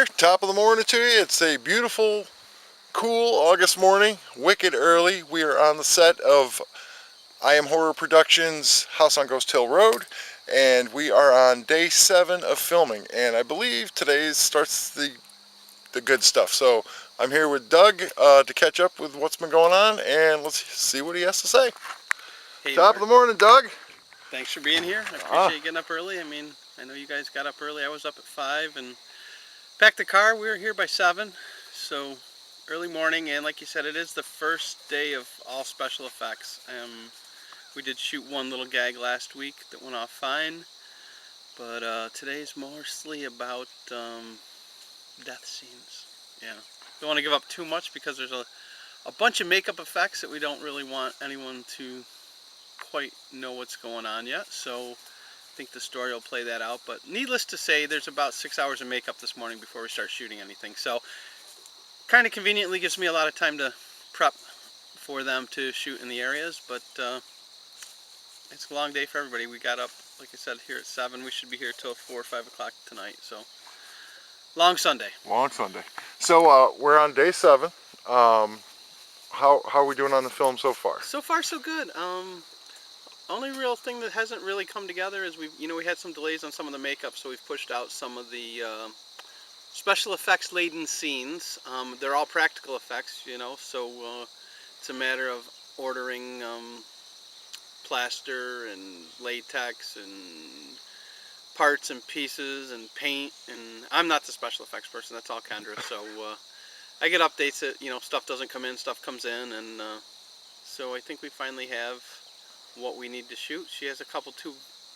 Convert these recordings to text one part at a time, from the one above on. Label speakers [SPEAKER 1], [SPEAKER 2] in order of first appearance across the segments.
[SPEAKER 1] here. Top of the morning to you. It's a beautiful, cool August morning. Wicked early. We are on the set of I Am Horror Productions' House on Ghost Hill Road, and we are on day 7 of filming. And I believe today starts the good stuff. So I'm here with Doug to catch up with what's been going on, and let's see what he has to say.
[SPEAKER 2] Hey,
[SPEAKER 1] Top of the morning, Doug.
[SPEAKER 2] thanks for being here. I appreciate you getting up early. I mean, I know you guys got up early. I was up at 5 and packed the car. We were here by 7, so early morning. And like you said, it is the first day of all special effects. We did shoot one little gag last week that went off fine, but today's mostly about death scenes. Yeah, don't want to give up too much because there's a bunch of makeup effects that we don't really want anyone to quite know what's going on yet, so I think the story will play that out. But needless to say, there's about 6 hours of makeup this morning before we start shooting anything, so kind of conveniently gives me a lot of time to prep for them to shoot in the areas. But it's a long day for everybody. We got up, like I said, here at 7. We should be here till 4 or 5 o'clock tonight, so long Sunday.
[SPEAKER 1] Long Sunday. So we're on day 7. How are we doing on the film so far?
[SPEAKER 2] So far so good. Only real thing that hasn't really come together is we had some delays on some of the makeup, so we've pushed out some of the special effects laden scenes. They're all practical effects, so it's a matter of ordering plaster and latex and parts and pieces and paint, and I'm not the special effects person, that's all Kendra, so I get updates that stuff doesn't come in, stuff comes in, and so I think we finally have what we need to shoot. She has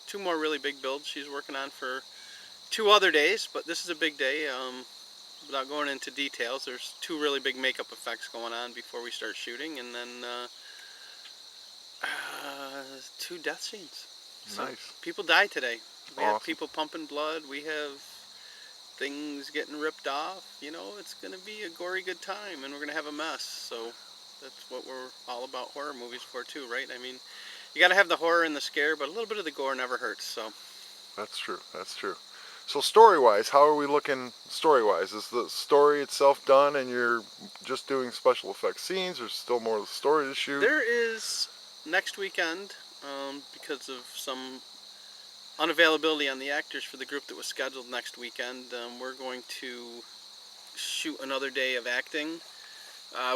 [SPEAKER 2] two more really big builds she's working on for 2 other days, but this is a big day. Without going into details, there's 2 really big makeup effects going on before we start shooting, and then 2 death scenes. So
[SPEAKER 1] nice.
[SPEAKER 2] people die today. We
[SPEAKER 1] awesome.
[SPEAKER 2] have people pumping blood. We have things getting ripped off. It's going to be a gory good time, and we're going to have a mess. So that's what we're all about horror movies for too, right? I mean, you got to have the horror and the scare, but a little bit of the gore never hurts. So
[SPEAKER 1] that's true. That's true. So story-wise, how are we looking story-wise? Is the story itself done and you're just doing special effects scenes, or still more of the story to shoot?
[SPEAKER 2] There is next weekend, because of some unavailability on the actors for the group that was scheduled next weekend, we're going to shoot another day of acting.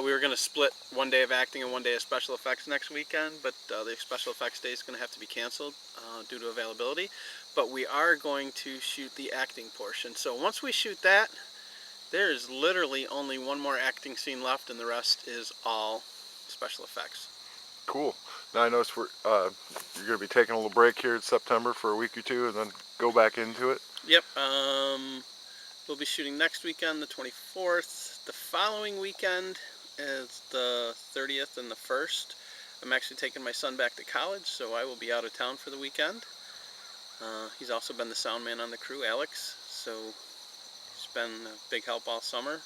[SPEAKER 2] We were going to split 1 day of acting and 1 day of special effects next weekend, but the special effects day is going to have to be canceled due to availability. But we are going to shoot the acting portion. So once we shoot that, there is literally only 1 more acting scene left, and the rest is all special effects.
[SPEAKER 1] Cool. Now I noticed you're going to be taking a little break here in September for a week or 2 and then go back into it.
[SPEAKER 2] Yep. We'll be shooting next weekend, the 24th. The following weekend is the 30th and the 1st. I'm actually taking my son back to college, so I will be out of town for the weekend. He's also been the sound man on the crew, Alex, so he's been a big help all summer.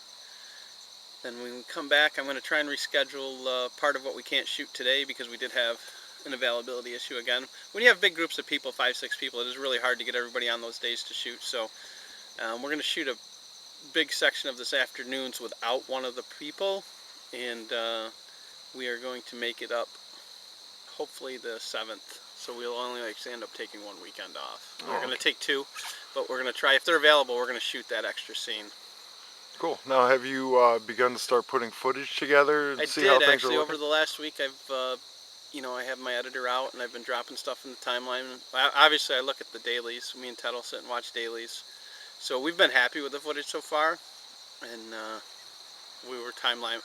[SPEAKER 2] Then when we come back, I'm going to try and reschedule part of what we can't shoot today because we did have an availability issue again. When you have big groups of people, 5, 6 people, it is really hard to get everybody on those days to shoot. So we're going to shoot a big section of this afternoon's without one of the people, and we are going to make it up hopefully the 7th. So we'll only end up taking 1 weekend off. We're going to take 2, but we're going to try, if they're available, we're going to shoot that extra scene.
[SPEAKER 1] Cool. Now, have you begun to start putting footage together and see how things are looking?
[SPEAKER 2] I did, actually, over the last week. I have my editor out, and I've been dropping stuff in the timeline. Obviously, I look at the dailies. Me and Ted will sit and watch dailies. So we've been happy with the footage so far, and I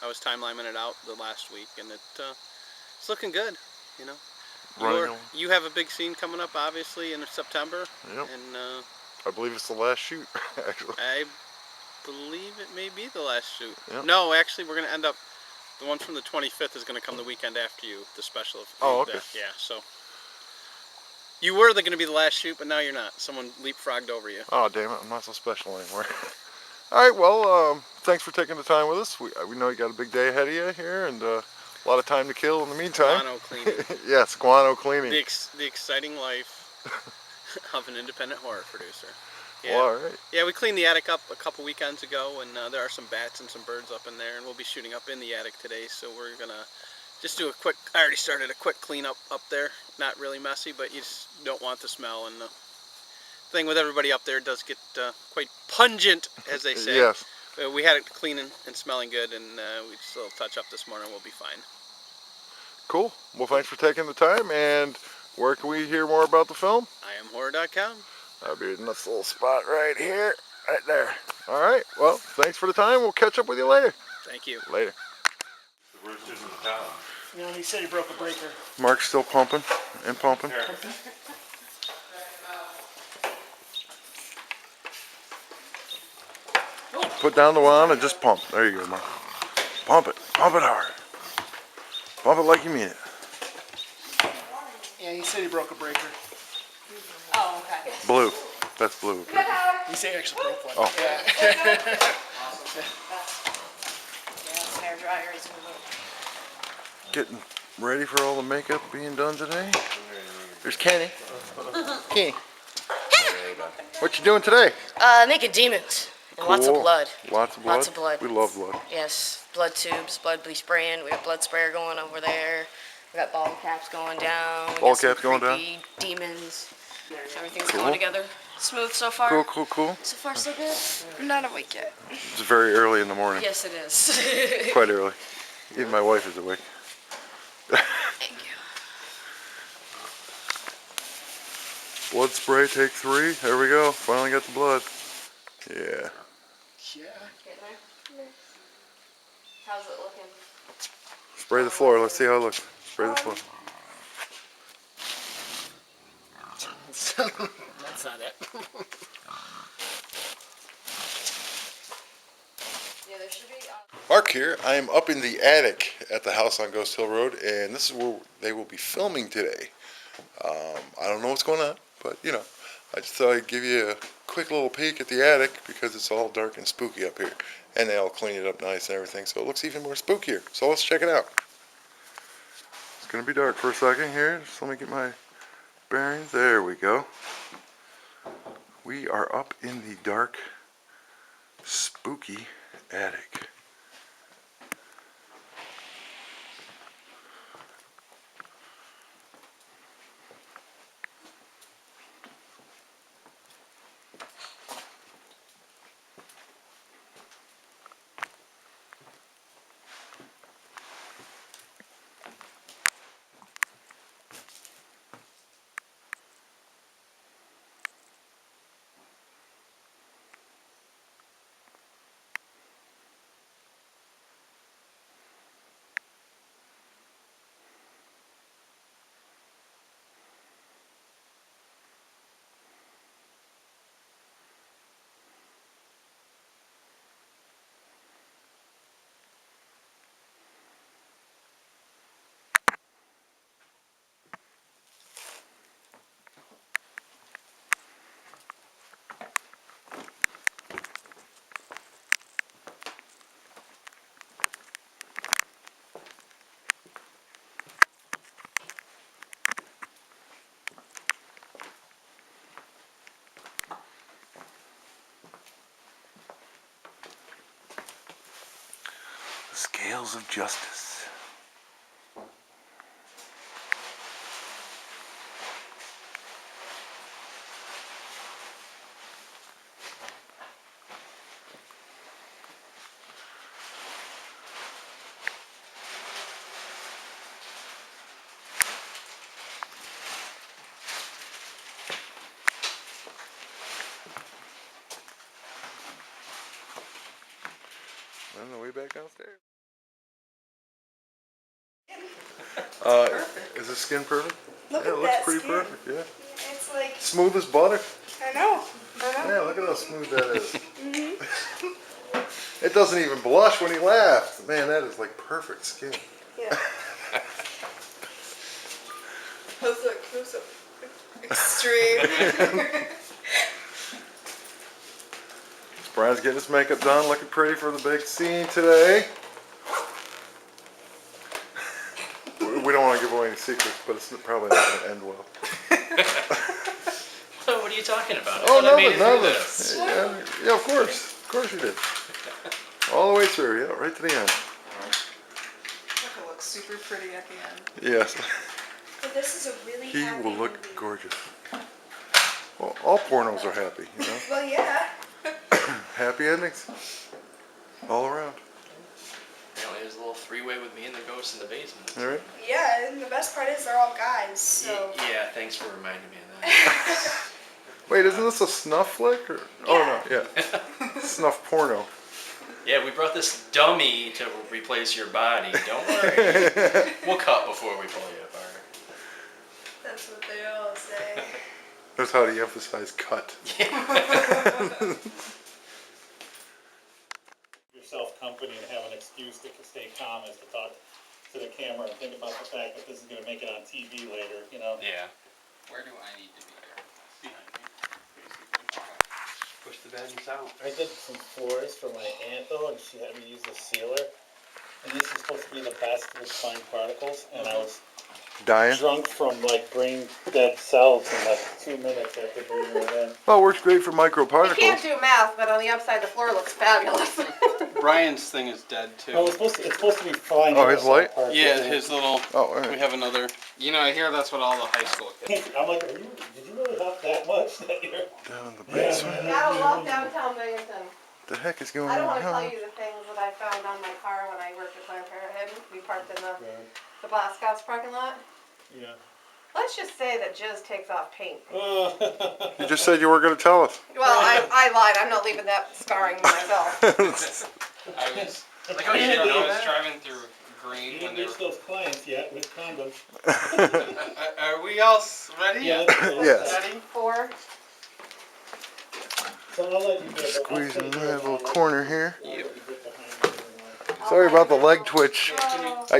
[SPEAKER 2] was timeliming it out the last week, and it's looking good. You have a big scene coming up, obviously, in September.
[SPEAKER 1] Yep.
[SPEAKER 2] And
[SPEAKER 1] I believe it's the last shoot, actually.
[SPEAKER 2] I believe it may be the last shoot.
[SPEAKER 1] Yep.
[SPEAKER 2] No, actually, we're going to end up. The one from the 25th is going to come the weekend after you, the special.
[SPEAKER 1] Oh, okay.
[SPEAKER 2] Yeah, so you were going to be the last shoot, but now you're not. Someone leapfrogged over you.
[SPEAKER 1] Oh, damn it! I'm not so special anymore. All right, well, thanks for taking the time with us. We know you got a big day ahead of you here, and a lot of time to kill in the meantime.
[SPEAKER 2] Guano cleaning.
[SPEAKER 1] Yes, guano cleaning.
[SPEAKER 2] The exciting life of an independent horror producer. Yeah.
[SPEAKER 1] Well, all right.
[SPEAKER 2] Yeah, we cleaned the attic up a couple weekends ago, and there are some bats and some birds up in there, and we'll be shooting up in the attic today. So we're gonna just do a quick. I already started a quick cleanup up there. Not really messy, but you just don't want the smell. And the thing with everybody up there, it does get quite pungent, as they say.
[SPEAKER 1] Yes.
[SPEAKER 2] We had it clean and smelling good, and we just a little touch up this morning. We'll be fine.
[SPEAKER 1] Cool. Well, thanks for taking the time. And where can we hear more about the film?
[SPEAKER 2] IamHorror.com.
[SPEAKER 1] I'll be in this little spot right here, right there. All right. Well, thanks for the time. We'll catch up with you later.
[SPEAKER 2] Thank you.
[SPEAKER 1] Later.
[SPEAKER 3] The roosters in town.
[SPEAKER 4] You know, he said he broke a breaker.
[SPEAKER 1] Mark's still pumping and pumping. Put down the wand and just pump. There you go, Mark. Pump it. Pump it hard. Pump it like you mean it.
[SPEAKER 4] Yeah, he said he broke a breaker.
[SPEAKER 5] Oh, okay.
[SPEAKER 1] Blue. That's blue.
[SPEAKER 4] He said he actually broke one.
[SPEAKER 1] Oh.
[SPEAKER 4] Yeah.
[SPEAKER 5] Yeah, hair dryer is
[SPEAKER 1] Getting ready for all the makeup being done today. There's Kenny. Kenny. What you doing today?
[SPEAKER 5] making demons. And lots of
[SPEAKER 1] Cool.
[SPEAKER 5] blood.
[SPEAKER 1] Lots of blood?
[SPEAKER 5] Lots of blood.
[SPEAKER 1] We love blood.
[SPEAKER 5] Yes, blood tubes, blood be spraying. We got blood sprayer going over there. We got ball caps going down. We
[SPEAKER 1] Ball
[SPEAKER 5] got some
[SPEAKER 1] caps going down?
[SPEAKER 5] creepy demons. Everything's
[SPEAKER 1] Cool.
[SPEAKER 5] going together. Smooth so far.
[SPEAKER 1] Cool, cool, cool.
[SPEAKER 5] So far, so good.
[SPEAKER 6] I'm not awake yet.
[SPEAKER 1] It's very early in the morning.
[SPEAKER 5] Yes, it is.
[SPEAKER 1] Quite early. Even my wife is awake.
[SPEAKER 5] Thank you.
[SPEAKER 1] Blood spray, take 3. There we go. Finally got the blood. Yeah.
[SPEAKER 4] Yeah.
[SPEAKER 5] Getting there? How's it looking?
[SPEAKER 1] Spray the floor. Let's see how it looks. Spray the floor.
[SPEAKER 4] That's not it.
[SPEAKER 5] Yeah, there should be.
[SPEAKER 1] Mark here. I am up in the attic at the house on Ghost Hill Road, and this is where they will be filming today. I don't know what's going on, but you know, I just thought I'd give you a quick little peek at the attic because it's all dark and spooky up here, and they all clean it up nice and everything, so it looks even more spookier. So let's check it out. It's gonna be dark for a second here. Just let me get my bearings. There we go. We are up in the dark, spooky attic. Scales of justice. On the way back downstairs. Is the skin perfect?
[SPEAKER 6] Look
[SPEAKER 1] Yeah,
[SPEAKER 6] at
[SPEAKER 1] it looks
[SPEAKER 6] that
[SPEAKER 1] pretty
[SPEAKER 6] skin.
[SPEAKER 1] perfect, yeah.
[SPEAKER 6] It's like,
[SPEAKER 1] Smooth as butter.
[SPEAKER 6] I know.
[SPEAKER 1] Yeah, look at how smooth that is. It doesn't even blush when he laughs. Man, that is like perfect skin.
[SPEAKER 6] Yeah. Close up. Extreme.
[SPEAKER 1] Brian's getting his makeup done, looking pretty for the big scene today. We don't want to give away any secrets, but it's probably not going to end well.
[SPEAKER 7] What are you talking about? I
[SPEAKER 1] Oh,
[SPEAKER 7] thought I made
[SPEAKER 1] nothing,
[SPEAKER 7] it through
[SPEAKER 1] nothing.
[SPEAKER 7] this.
[SPEAKER 1] Yeah, of course. Of course you did. All the way through, yeah, right to the end.
[SPEAKER 6] It looks super pretty at the end.
[SPEAKER 1] Yes.
[SPEAKER 6] But this is a really
[SPEAKER 1] He
[SPEAKER 6] happy
[SPEAKER 1] will look
[SPEAKER 6] movie.
[SPEAKER 1] gorgeous. Well, all pornos are happy, you know?
[SPEAKER 6] Well, yeah.
[SPEAKER 1] Happy endings. All around.
[SPEAKER 7] Apparently there's a little three-way with me and the ghost in the basement.
[SPEAKER 1] All right.
[SPEAKER 6] Yeah, and the best part is they're all guys, so.
[SPEAKER 7] Yeah, thanks for reminding me of that.
[SPEAKER 1] Wait, isn't this a snuff flick? Or? Oh, no, yeah. Snuff porno.
[SPEAKER 7] Yeah, we brought this dummy to replace your body. Don't worry. We'll cut before we pull you apart.
[SPEAKER 6] That's what they all say.
[SPEAKER 1] That's how you emphasize cut.
[SPEAKER 3] Yourself company and have an excuse to stay calm is to talk to the camera and think about the fact that this is going to make it on TV later, you know?
[SPEAKER 7] Yeah.
[SPEAKER 2] Where do I need to be there? Behind me.
[SPEAKER 7] Push the badness out.
[SPEAKER 3] I did some floors for my aunt though, and she had me use the sealer. And this is supposed to be the best with fine particles, and I was
[SPEAKER 1] Dying?
[SPEAKER 3] drunk from like brain dead cells in like 2 minutes after breathing it in.
[SPEAKER 1] Well, it works great for
[SPEAKER 8] I can't
[SPEAKER 1] microparticles.
[SPEAKER 8] do math, but on the upside, the floor looks fabulous.
[SPEAKER 2] Brian's thing is dead too.
[SPEAKER 3] No, it's supposed to be fine.
[SPEAKER 1] Oh, his light?
[SPEAKER 3] particles.
[SPEAKER 2] Yeah, his little.
[SPEAKER 1] Oh, all
[SPEAKER 2] We
[SPEAKER 1] right.
[SPEAKER 2] have another. You know, I hear that's what all the high school kids.
[SPEAKER 3] I'm like, did you really huff that much that you're...
[SPEAKER 1] Down in the
[SPEAKER 3] Yeah.
[SPEAKER 1] basement.
[SPEAKER 8] Gotta love downtown Binghamton.
[SPEAKER 1] What the heck is going
[SPEAKER 8] I don't
[SPEAKER 1] on
[SPEAKER 8] want to tell
[SPEAKER 1] now?
[SPEAKER 8] you the things that I found on my car when I worked at Planned Parenthood. We parked in the Boy Scouts parking lot.
[SPEAKER 3] Yeah.
[SPEAKER 8] Let's just say that jizz takes off paint.
[SPEAKER 1] You just said you were going to tell us.
[SPEAKER 8] Well, I lied. I'm not leaving that scarring myself.
[SPEAKER 2] I was. Like how you didn't know I was driving through
[SPEAKER 3] You
[SPEAKER 2] green
[SPEAKER 3] didn't
[SPEAKER 2] when they
[SPEAKER 3] reach those clients yet with condoms.
[SPEAKER 2] were. Are we all ready?
[SPEAKER 3] Yeah.
[SPEAKER 1] Yes.
[SPEAKER 2] Ready?
[SPEAKER 8] 4.
[SPEAKER 3] So I'll let you get
[SPEAKER 1] Squeezing my little corner here.
[SPEAKER 3] I'll let you get behind me.
[SPEAKER 1] Sorry about the leg twitch.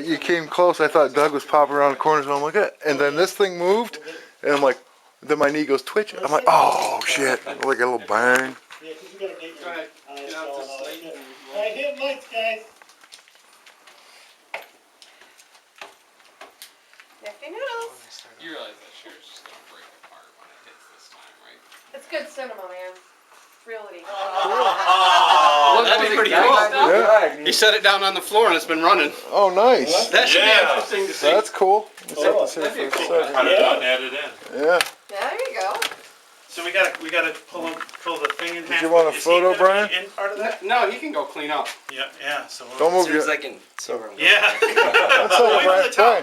[SPEAKER 1] You came close. I thought Doug was popping around the corners, and I'm like, eh. And then this thing moved, and I'm like, then my knee goes twitch. I'm like, oh shit! Like a little bang.
[SPEAKER 3] Yeah, 'cause you gotta get your
[SPEAKER 2] Alright,
[SPEAKER 3] eyes
[SPEAKER 2] get out
[SPEAKER 3] all
[SPEAKER 2] the
[SPEAKER 3] and all that
[SPEAKER 2] slate
[SPEAKER 3] shit.
[SPEAKER 2] and
[SPEAKER 3] Alright, hit lights, guys.
[SPEAKER 8] Nifty noodles.
[SPEAKER 2] You realize that chair's just gonna break apart when it hits this time, right?
[SPEAKER 8] It's good cinema, man. It's realty.
[SPEAKER 2] Oh, that'd be pretty cool.
[SPEAKER 1] Yeah.
[SPEAKER 2] He set it down on the floor and it's been running.
[SPEAKER 1] Oh, nice.
[SPEAKER 2] That should be interesting to see.
[SPEAKER 1] That's cool. Let's set this here
[SPEAKER 2] that'd be
[SPEAKER 1] for a
[SPEAKER 2] cool.
[SPEAKER 1] second.
[SPEAKER 3] Cut it out and
[SPEAKER 9] add it in.
[SPEAKER 1] Yeah.
[SPEAKER 8] There you go.
[SPEAKER 3] So we gotta pull the thing in half.
[SPEAKER 1] you want a
[SPEAKER 3] Is he
[SPEAKER 1] photo,
[SPEAKER 3] gonna
[SPEAKER 1] Brian?
[SPEAKER 3] be in part of that?
[SPEAKER 2] No, he can go clean up.
[SPEAKER 3] Yeah, so.
[SPEAKER 1] Don't move
[SPEAKER 7] As soon as
[SPEAKER 1] your.
[SPEAKER 7] I can see where I'm going.
[SPEAKER 3] Yeah.
[SPEAKER 1] That's all
[SPEAKER 3] Wait for
[SPEAKER 1] right,
[SPEAKER 3] the towel.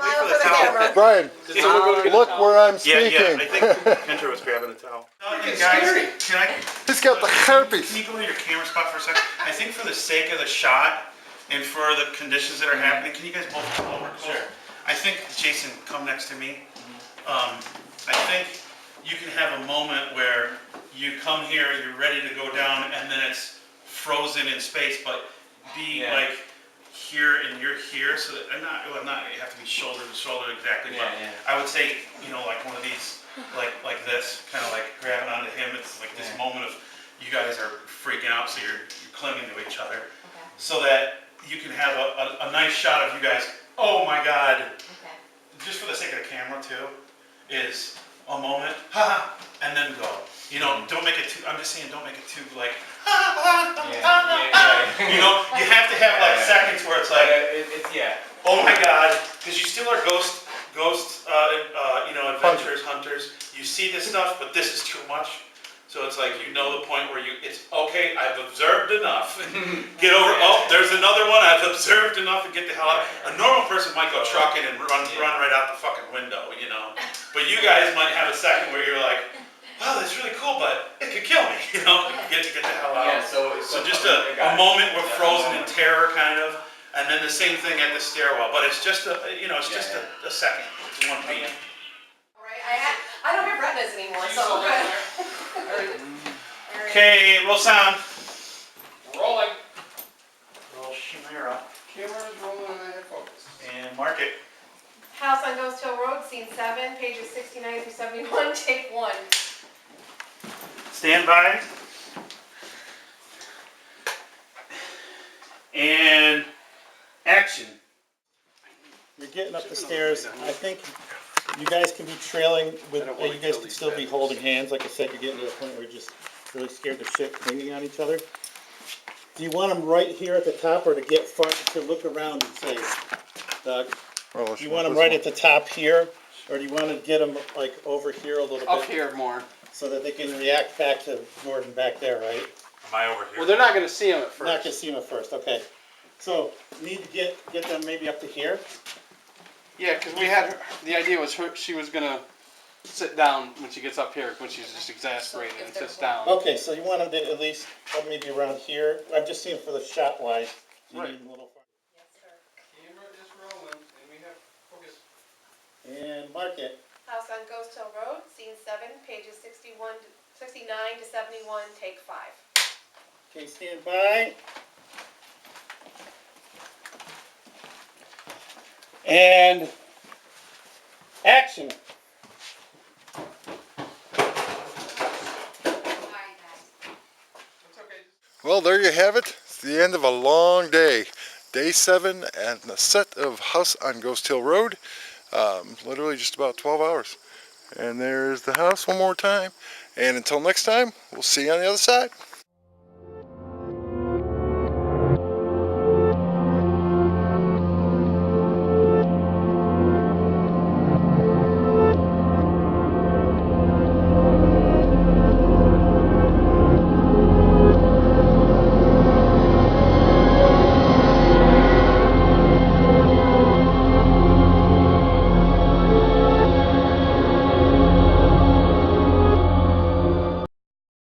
[SPEAKER 1] Brian.
[SPEAKER 3] Wait for
[SPEAKER 8] Smile
[SPEAKER 3] the
[SPEAKER 8] for the
[SPEAKER 3] towel.
[SPEAKER 8] camera.
[SPEAKER 1] Brian, look where I'm
[SPEAKER 3] Yeah,
[SPEAKER 1] speaking.
[SPEAKER 3] I think Kendra was grabbing a towel. Guys,
[SPEAKER 1] He's got the herpes.
[SPEAKER 3] can you go to your camera spot for a second? I think for the sake of the shot and for the conditions that are happening, can you guys both come over? Sure. I think, Jason, come next to me. I think you can have a moment where you come here, you're ready to go down, and then it's frozen in space, but be like here and you're here, so that, not you have to be shoulder to shoulder exactly, but I would say, you know, like one of these, like this, kind of like grabbing onto him. It's like this moment of you guys are freaking out, so you're clinging to each other, so that you can have a nice shot of you guys. Oh my God! Just for the sake of the camera too, is a moment, ha, and then go. You know, don't make it too. I'm just saying, don't make it too like. You know, you have to have like seconds where it's like, oh my God, because you still are ghost, you know, adventurers, hunters. You see this stuff, but this is too much. So it's like, you know, the point where it's okay. I've observed enough. Get over. Oh, there's another one. I've observed enough and get the hell out. A normal person might go trucking and run right out the fucking window, you know. But you guys might have a second where you're like, wow, that's really cool, but it could kill me, you know. Get the hell out.
[SPEAKER 7] Yeah, so
[SPEAKER 3] just a moment we're frozen in terror, kind of, and then the same thing at the stairwell. But it's just a second. It's one beat.
[SPEAKER 8] Right. I don't have retinas anymore, so we're good.
[SPEAKER 3] Okay, roll sound.
[SPEAKER 2] Rolling.
[SPEAKER 3] Roll Chimera.
[SPEAKER 2] Camera's rolling and I have focus.
[SPEAKER 3] And mark it.
[SPEAKER 8] House on Ghost Hill Road, scene 7, pages 69 through 71, take 1.
[SPEAKER 3] Stand by. And action. You're getting up the stairs. I think
[SPEAKER 9] You guys can be trailing with,
[SPEAKER 2] I don't wanna
[SPEAKER 9] you guys
[SPEAKER 2] kill
[SPEAKER 9] can
[SPEAKER 2] these
[SPEAKER 9] still be
[SPEAKER 2] batteries.
[SPEAKER 9] holding hands. Like I said, you're getting to the point where you're just really scared to shit clinging on each other. Do you want them right here at the top or to get front to look around and say, Doug?
[SPEAKER 1] Well,
[SPEAKER 9] Do you want them right at the top here? Or do you want to get them like over here a little bit?
[SPEAKER 2] Up here more.
[SPEAKER 9] So that they can react back to Gordon back there, right?
[SPEAKER 3] Am I over here?
[SPEAKER 2] Well, they're not gonna see him at
[SPEAKER 9] Not
[SPEAKER 2] first.
[SPEAKER 9] gonna see them at first, okay. So, need to get them maybe up to here?
[SPEAKER 2] Yeah, because we had her, the idea was she was gonna sit down when she gets up here, when she's just exasperated and sits down.
[SPEAKER 9] Okay, so you want them to at least maybe around here? I'm just seeing for the shot wise. You
[SPEAKER 2] Right.
[SPEAKER 9] need a little.
[SPEAKER 2] Camera is rolling, and we have focus.
[SPEAKER 9] And mark it.
[SPEAKER 8] House on Ghost Hill Road, scene 7, pages 69 to 71, take 5.
[SPEAKER 9] Okay, stand by. And action.
[SPEAKER 1] Well, there you have it. It's the end of a long day. Day 7 and the set of House on Ghost Hill Road. Literally just about 12 hours. And there's the house one more time. And until next time, we'll see you on the other side.